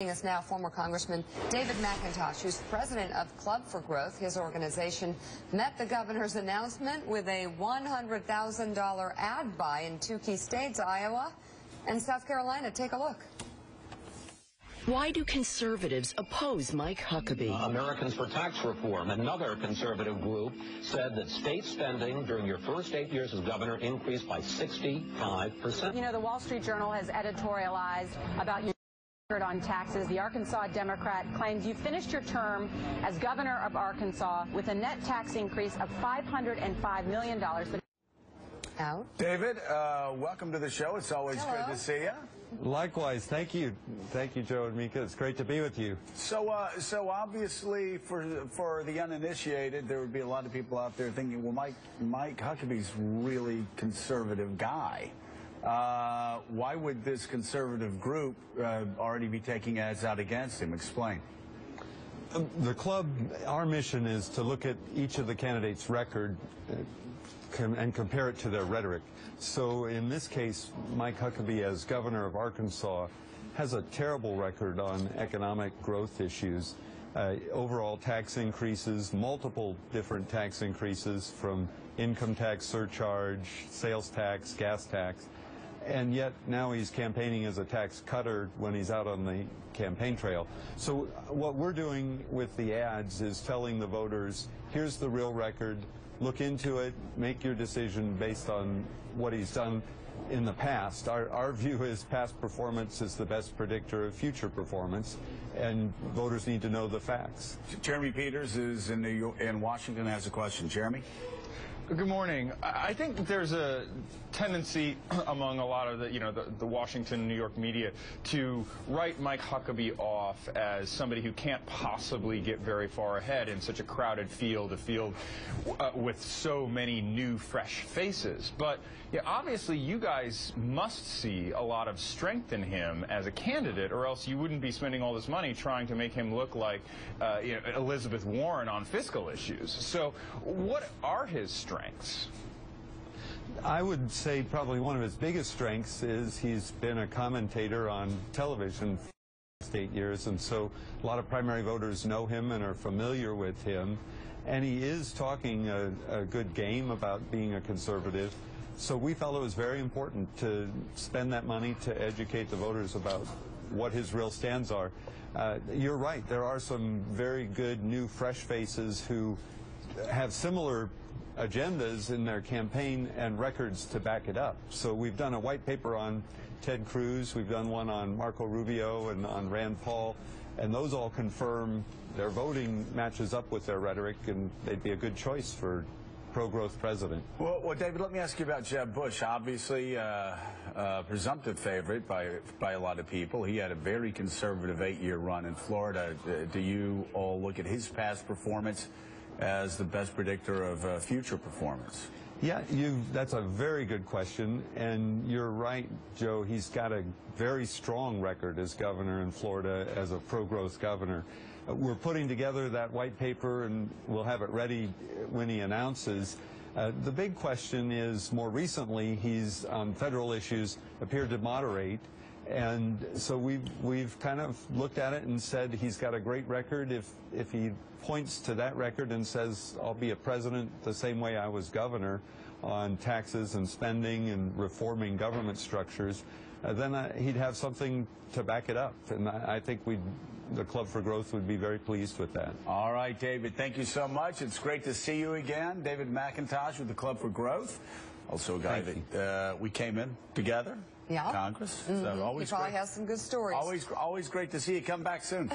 Joining us now, former Congressman David McIntosh, who's president of Club for Growth. His organization met the governor's announcement with a $100,000 ad buy in two key states, Iowa and South Carolina. Take a look. Why do conservatives oppose Mike Huckabee? Americans for Tax Reform, another conservative group, said that state spending during your first 8 years as governor increased by 65%. You know, the Wall Street Journal has editorialized about your record on taxes. The Arkansas Democrat claims you finished your term as governor of Arkansas with a net tax increase of $505 million. Out. David, welcome to the show. It's always good to see you. Likewise. Thank you, Joe and Mika. It's great to be with you. So obviously, for the uninitiated, there would be a lot of people out there thinking, well, Mike Huckabee's really conservative guy. Why would this conservative group already be taking ads out against him? Explain. The club, our mission is to look at each of the candidates' record and compare it to their rhetoric. So in this case, Mike Huckabee, as governor of Arkansas, has a terrible record on economic growth issues. Overall tax increases, multiple different tax increases from income tax surcharge, sales tax, gas tax. And yet now he's campaigning as a tax cutter when he's out on the campaign trail. So what we're doing with the ads is telling the voters, here's the real record, look into it, make your decision based on what he's done in the past. Our view is past performance is the best predictor of future performance, and voters need to know the facts. Jeremy Peters is in Washington, has a question. Jeremy? Good morning. I think there's a tendency among a lot of the Washington, New York media to write Mike Huckabee off as somebody who can't possibly get very far ahead in such a crowded field, with so many new, fresh faces. But yeah, obviously, you guys must see a lot of strength in him as a candidate, or else you wouldn't be spending all this money trying to make him look like Elizabeth Warren on fiscal issues. So what are his strengths? I would say probably one of his biggest strengths is he's been a commentator on television for the last 8 years, and so a lot of primary voters know him and are familiar with him, and he is talking a good game about being a conservative. So we felt it was very important to spend that money to educate the voters about what his real stands are. You're right, there are some very good new fresh faces who have similar agendas in their campaign and records to back it up. So we've done a white paper on Ted Cruz, we've done one on Marco Rubio and on Rand Paul, and those all confirm their voting matches up with their rhetoric, and they'd be a good choice for pro-growth president. Well, David, let me ask you about Jeb Bush. Obviously, presumptive favorite by a lot of people. He had a very conservative 8-year run in Florida. Do you all look at his past performance as the best predictor of future performance? Yeah, that's a very good question, and you're right, Joe. He's got a very strong record as governor in Florida, as a pro-growth governor. We're putting together that white paper, and we'll have it ready when he announces. The big question is, more recently, he's on federal issues appeared to moderate. And so we've kind of looked at it and said he's got a great record. If he points to that record and says, I'll be a president the same way I was governor on taxes and spending and reforming government structures, then he'd have something to back it up. And I think the Club for Growth would be very pleased with that. All right, David, thank you so much. It's great to see you again. David McIntosh with the Club for Growth. Also a guy that we came in together. Yeah. Congress. Mm-hmm. So always he probably great. has some good stories. Always great to see you. Come back soon.